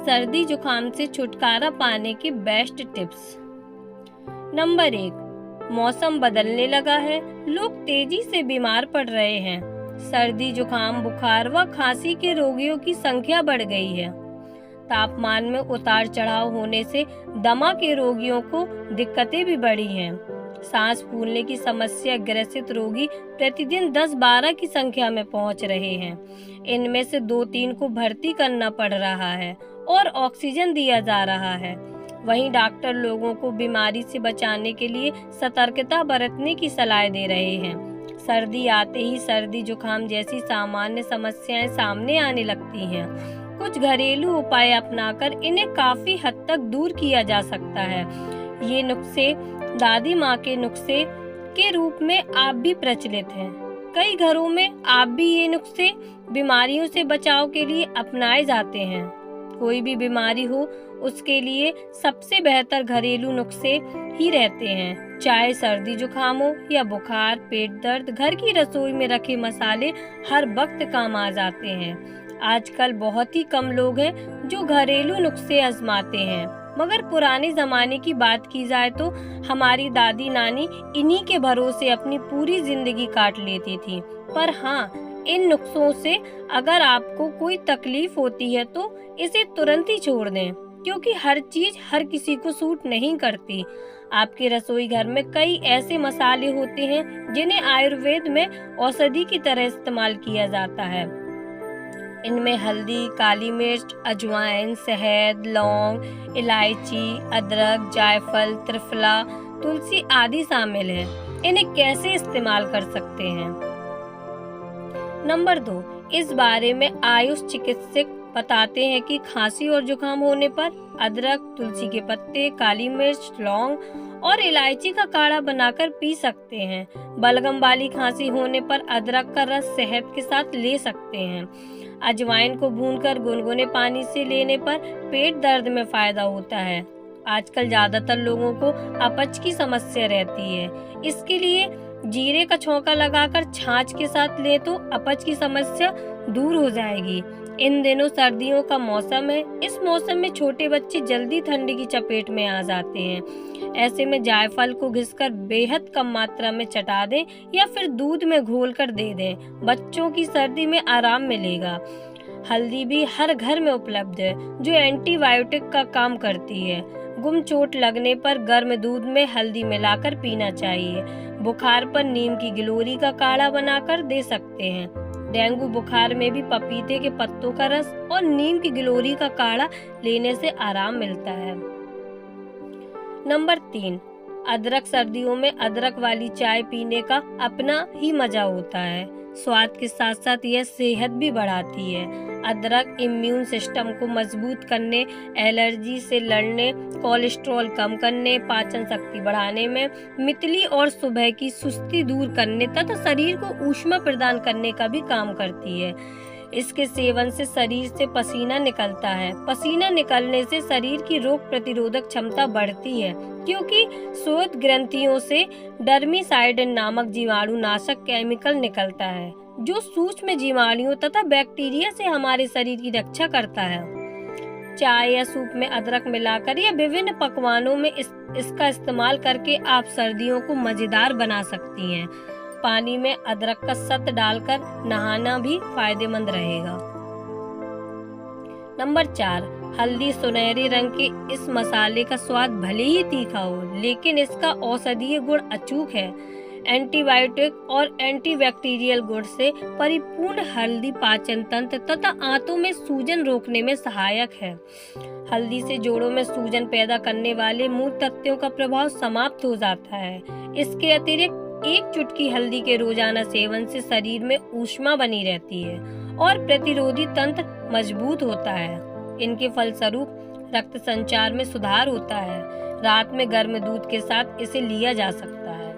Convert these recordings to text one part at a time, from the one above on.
सर्दी जुकाम से छुटकारा पाने के बेस्ट टिप्स। नंबर 1, मौसम बदलने लगा है, लोग तेजी से बीमार पड़ रहे हैं। सर्दी जुकाम बुखार व खांसी के रोगियों की संख्या बढ़ गई है। तापमान में उतार चढ़ाव होने से दमा के रोगियों को दिक्कतें भी बढ़ी हैं। सांस फूलने की समस्या ग्रसित रोगी प्रतिदिन 10-12 की संख्या में पहुंच रहे हैं। इनमें से 2-3 को भर्ती करना पड़ रहा है और ऑक्सीजन दिया जा रहा है। वहीं डॉक्टर लोगों को बीमारी से बचाने के लिए सतर्कता बरतने की सलाह दे रहे हैं। सर्दी आते ही सर्दी जुकाम जैसी सामान्य समस्याएं सामने आने लगती हैं। कुछ घरेलू उपाय अपनाकर इन्हें काफी हद तक दूर किया जा सकता है। ये नुस्खे दादी माँ के नुस्खे के रूप में आप भी प्रचलित हैं। कई घरों में आप भी ये नुस्खे बीमारियों से बचाव के लिए अपनाए जाते हैं। कोई भी बीमारी हो उसके लिए सबसे बेहतर घरेलू नुस्खे ही रहते हैं। चाहे सर्दी जुकाम हो या बुखार, पेट दर्द, घर की रसोई में रखे मसाले हर वक्त काम आ जाते हैं। आजकल बहुत ही कम लोग हैं जो घरेलू नुस्खे आजमाते हैं, मगर पुराने जमाने की बात की जाए तो हमारी दादी नानी इन्हीं के भरोसे अपनी पूरी जिंदगी काट लेती थी। पर हाँ, इन नुस्खों से अगर आपको कोई तकलीफ होती है तो इसे तुरंत ही छोड़ दें, क्योंकि हर चीज हर किसी को सूट नहीं करती। आपके रसोई घर में कई ऐसे मसाले होते हैं जिन्हें आयुर्वेद में औषधि की तरह इस्तेमाल किया जाता है। इनमें हल्दी, काली मिर्च, अजवाइन, शहद, लौंग, इलायची, अदरक, जायफल, त्रिफला, तुलसी आदि शामिल है। इन्हें कैसे इस्तेमाल कर सकते हैं? नंबर 2, इस बारे में आयुष चिकित्सक बताते हैं कि खांसी और जुकाम होने पर अदरक, तुलसी के पत्ते, काली मिर्च, लौंग और इलायची का काढ़ा बनाकर पी सकते हैं। बलगम वाली खांसी होने पर अदरक का रस शहद के साथ ले सकते हैं। अजवाइन को भूनकर गुनगुने पानी से लेने पर पेट दर्द में फायदा होता है। आजकल ज्यादातर लोगों को अपच की समस्या रहती है, इसके लिए जीरे का छौंका लगाकर छाछ के साथ ले तो अपच की समस्या दूर हो जाएगी। इन दिनों सर्दियों का मौसम है, इस मौसम में छोटे बच्चे जल्दी ठंडी की चपेट में आ जाते हैं। ऐसे में जायफल को घिसकर बेहद कम मात्रा में चटा दें या फिर दूध में घोलकर दे दें। बच्चों की सर्दी में आराम मिलेगा। हल्दी भी हर घर में उपलब्ध है, जो एंटीबायोटिक का काम करती है। गुम चोट लगने पर गर्म दूध में हल्दी मिलाकर पीना चाहिए। बुखार पर नीम की गिलोरी का काढ़ा बनाकर दे सकते हैं। डेंगू बुखार में भी पपीते के पत्तों का रस और नीम की गिलोरी का काढ़ा लेने से आराम मिलता है। नंबर 3, अदरक। सर्दियों में अदरक वाली चाय पीने का अपना ही मजा होता है। स्वाद के साथ साथ यह सेहत भी बढ़ाती है। अदरक इम्यून सिस्टम को मजबूत करने, एलर्जी से लड़ने, कोलेस्ट्रॉल कम करने, पाचन शक्ति बढ़ाने में, मितली और सुबह की सुस्ती दूर करने तथा शरीर को ऊष्मा प्रदान करने का भी काम करती है। इसके सेवन से शरीर से पसीना निकलता है। पसीना निकलने से शरीर की रोग प्रतिरोधक क्षमता बढ़ती है, क्योंकि श्वेत ग्रंथियों से डर्मिसाइडिन नामक जीवाणुनाशक केमिकल निकलता है, जो सूक्ष्म जीवाणुओं तथा बैक्टीरिया से हमारे शरीर की रक्षा करता है। चाय या सूप में अदरक मिलाकर या विभिन्न पकवानों में इसका इस्तेमाल करके आप सर्दियों को मजेदार बना सकती हैं। पानी में अदरक का सत डालकर नहाना भी फायदेमंद रहेगा। नंबर 4, हल्दी। सुनहरे रंग के इस मसाले का स्वाद भले ही तीखा हो, लेकिन इसका औषधीय गुण अचूक है। एंटीबायोटिक और एंटीबैक्टीरियल गुण से परिपूर्ण हल्दी पाचन तंत्र तथा आंतों में सूजन रोकने में सहायक है। हल्दी से जोड़ों में सूजन पैदा करने वाले मूल तत्वों का प्रभाव समाप्त हो जाता है। इसके अतिरिक्त एक चुटकी हल्दी के रोजाना सेवन से शरीर में ऊष्मा बनी रहती है और प्रतिरोधी तंत्र मजबूत होता है। इनके फलस्वरूप रक्त संचार में सुधार होता है। रात में गर्म दूध के साथ इसे लिया जा सकता है।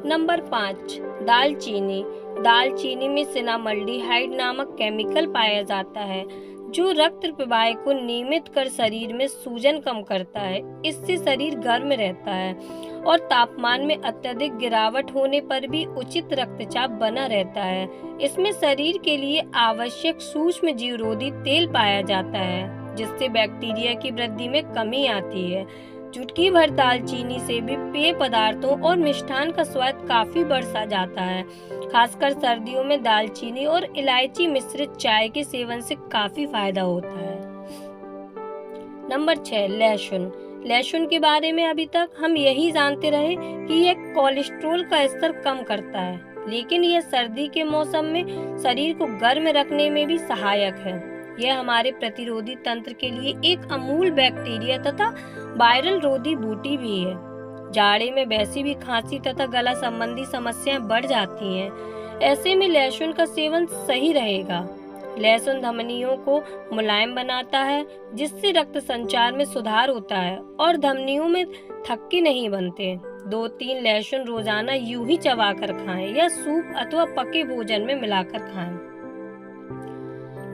नंबर 5, दालचीनी। दालचीनी में सिनामल्डिहाइड नामक केमिकल पाया जाता है, जो रक्त प्रवाह को नियमित कर शरीर में सूजन कम करता है। इससे शरीर गर्म रहता है और तापमान में अत्यधिक गिरावट होने पर भी उचित रक्तचाप बना रहता है। इसमें शरीर के लिए आवश्यक सूक्ष्म जीवरोधी तेल पाया जाता है, जिससे बैक्टीरिया की वृद्धि में कमी आती है। चुटकी भर दालचीनी से भी पेय पदार्थों और मिष्ठान का स्वाद काफी बढ़ सा जाता है। खासकर सर्दियों में दालचीनी और इलायची मिश्रित चाय के सेवन से काफी फायदा होता है। नंबर 6, लहसुन। लहसुन के बारे में अभी तक हम यही जानते रहे कि यह कोलेस्ट्रॉल का स्तर कम करता है, लेकिन यह सर्दी के मौसम में शरीर को गर्म रखने में भी सहायक है। यह हमारे प्रतिरोधी तंत्र के लिए एक अमूल बैक्टीरिया तथा वायरल रोधी बूटी भी है। जाड़े में वैसी भी खांसी तथा गला संबंधी समस्याएं बढ़ जाती हैं। ऐसे में लहसुन का सेवन सही रहेगा। लहसुन धमनियों को मुलायम बनाता है, जिससे रक्त संचार में सुधार होता है और धमनियों में थक्के नहीं बनते। 2-3 लहसुन रोजाना यूं ही चबाकर खाएं या सूप अथवा पके भोजन में मिलाकर खाएं।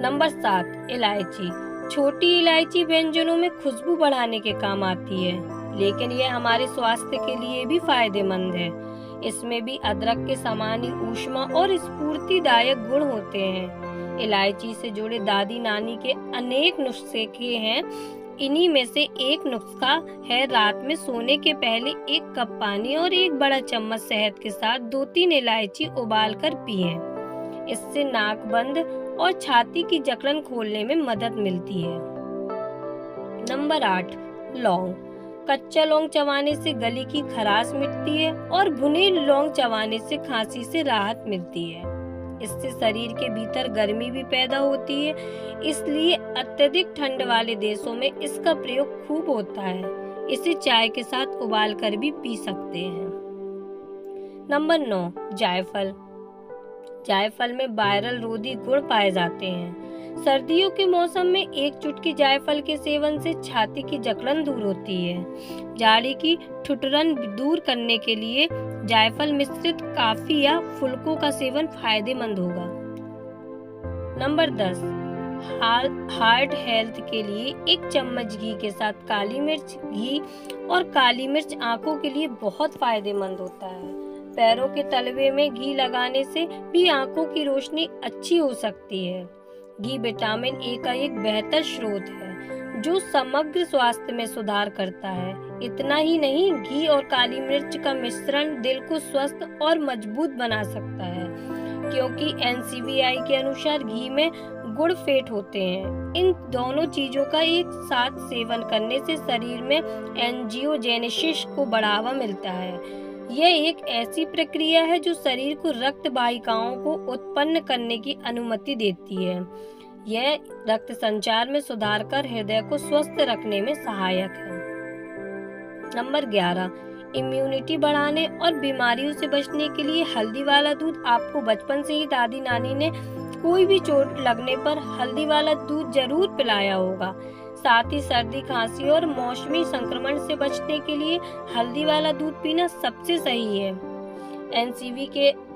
नंबर 7, इलायची। छोटी इलायची व्यंजनों में खुशबू बढ़ाने के काम आती है, लेकिन यह हमारे स्वास्थ्य के लिए भी फायदेमंद है। इसमें भी अदरक के समान ही ऊष्मा और स्फूर्तिदायक गुण होते हैं। इलायची से जुड़े दादी नानी के अनेक नुस्खे हैं। इन्हीं में से एक नुस्खा है रात में सोने के पहले 1 कप पानी और 1 बड़ा चम्मच शहद के साथ 2-3 इलायची उबालकर पिएं। इससे नाक बंद और छाती की जकड़न खोलने में मदद मिलती है। नंबर 8, लौंग। कच्चा लौंग चबाने से गले की खराश मिटती है और भुने लौंग चबाने से खांसी से राहत मिलती है। इससे शरीर के भीतर गर्मी भी पैदा होती है, इसलिए अत्यधिक ठंड वाले देशों में इसका प्रयोग खूब होता है। इसे चाय के साथ उबालकर भी पी सकते हैं। नंबर 9, जायफल। जायफल में वायरल रोधी गुण पाए जाते हैं। सर्दियों के मौसम में 1 चुटकी जायफल के सेवन से छाती की जकड़न दूर होती है। जाड़े की ठुठुरन दूर करने के लिए जायफल मिश्रित कॉफी या फुल्कों का सेवन फायदेमंद होगा। नंबर 10, हार्ट हेल्थ के लिए 1 चम्मच घी के साथ काली मिर्च। घी और काली मिर्च आंखों के लिए बहुत फायदेमंद होता है। पैरों के तलवे में घी लगाने से भी आंखों की रोशनी अच्छी हो सकती है। घी विटामिन ए का एक बेहतर स्रोत है, जो समग्र स्वास्थ्य में सुधार करता है। इतना ही नहीं, घी और काली मिर्च का मिश्रण दिल को स्वस्थ और मजबूत बना सकता है, क्योंकि NCBI के अनुसार घी में गुड़ फैट होते हैं। इन दोनों चीजों का एक साथ सेवन करने से शरीर में एंजियोजेनेसिस को बढ़ावा मिलता है। यह एक ऐसी प्रक्रिया है जो शरीर को रक्त वाहिकाओं को उत्पन्न करने की अनुमति देती है। यह रक्त संचार में सुधार कर हृदय को स्वस्थ रखने में सहायक है। नंबर 11, इम्यूनिटी बढ़ाने और बीमारियों से बचने के लिए हल्दी वाला दूध। आपको बचपन से ही दादी नानी ने कोई भी चोट लगने पर हल्दी वाला दूध जरूर पिलाया होगा। साथ ही सर्दी, खांसी और मौसमी संक्रमण से बचने के लिए हल्दी वाला दूध पीना सबसे सही है।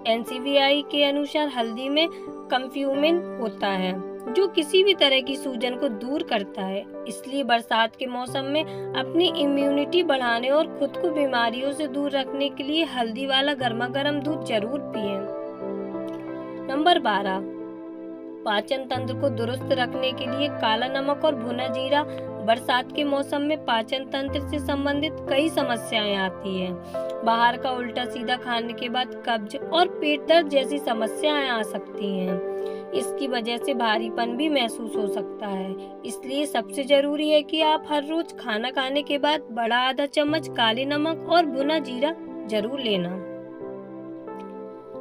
NCBI के अनुसार हल्दी में कर्क्यूमिन होता है, जो किसी भी तरह की सूजन को दूर करता है। इसलिए बरसात के मौसम में अपनी इम्यूनिटी बढ़ाने और खुद को बीमारियों से दूर रखने के लिए हल्दी वाला गर्मा गर्म दूध जरूर पिएं। नंबर 12, पाचन तंत्र को दुरुस्त रखने के लिए काला नमक और भुना जीरा। बरसात के मौसम में पाचन तंत्र से संबंधित कई समस्याएं आती हैं। बाहर का उल्टा सीधा खाने के बाद कब्ज और पेट दर्द जैसी समस्याएं आ सकती हैं। इसकी वजह से भारीपन भी महसूस हो सकता है। इसलिए सबसे जरूरी है कि आप हर रोज खाना खाने के बाद बड़ा आधा चम्मच काले नमक और भुना जीरा जरूर लेना।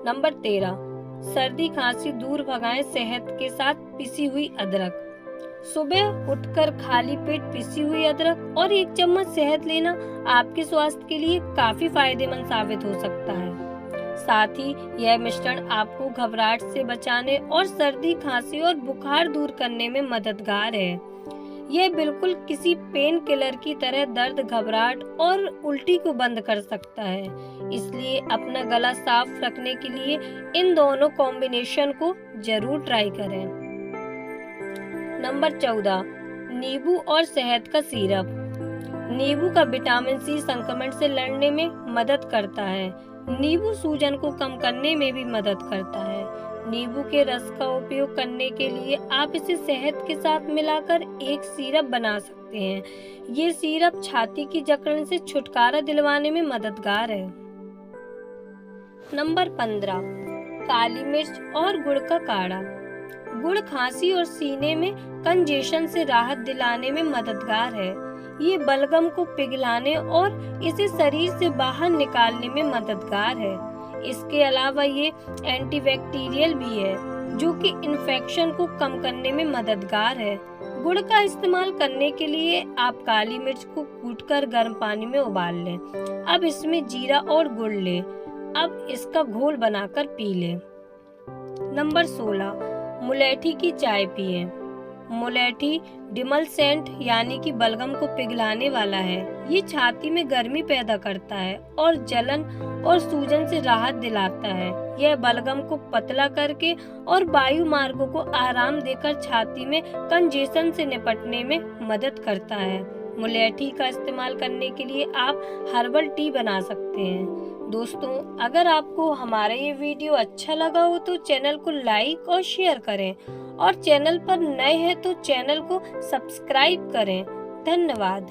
नंबर 13, सर्दी खांसी दूर भगाएं शहद के साथ पिसी हुई अदरक। सुबह उठकर खाली पेट पिसी हुई अदरक और 1 चम्मच शहद लेना आपके स्वास्थ्य के लिए काफी फायदेमंद साबित हो सकता है। साथ ही यह मिश्रण आपको घबराहट से बचाने और सर्दी, खांसी और बुखार दूर करने में मददगार है। यह बिल्कुल किसी पेन किलर की तरह दर्द, घबराहट और उल्टी को बंद कर सकता है। इसलिए अपना गला साफ रखने के लिए इन दोनों कॉम्बिनेशन को जरूर ट्राई करें। नंबर 14, नींबू और शहद का सिरप। नींबू का विटामिन सी संक्रमण से लड़ने में मदद करता है। नींबू सूजन को कम करने में भी मदद करता है। नींबू के रस का उपयोग करने के लिए आप इसे शहद के साथ मिलाकर एक सिरप बना सकते हैं। ये सिरप छाती की जकड़न से छुटकारा दिलवाने में मददगार है। नंबर 15, काली मिर्च और गुड़ का काढ़ा। गुड़ खांसी और सीने में कंजेशन से राहत दिलाने में मददगार है। ये बलगम को पिघलाने और इसे शरीर से बाहर निकालने में मददगार है। इसके अलावा ये एंटीबैक्टीरियल भी है, जो कि इन्फेक्शन को कम करने में मददगार है। गुड़ का इस्तेमाल करने के लिए आप काली मिर्च को कूटकर गर्म पानी में उबाल लें। अब इसमें जीरा और गुड़ लें। अब इसका घोल बनाकर पी लें। नंबर 16, मुलेठी की चाय पिएं। मुलेठी डिमलसेंट यानी कि बलगम को पिघलाने वाला है। ये छाती में गर्मी पैदा करता है और जलन और सूजन से राहत दिलाता है। यह बलगम को पतला करके और वायु मार्गों को आराम देकर छाती में कंजेशन से निपटने में मदद करता है। मुलेठी का इस्तेमाल करने के लिए आप हर्बल टी बना सकते हैं। दोस्तों, अगर आपको हमारा ये वीडियो अच्छा लगा हो तो चैनल को लाइक और शेयर करें, और चैनल पर नए हैं तो चैनल को सब्सक्राइब करें। धन्यवाद।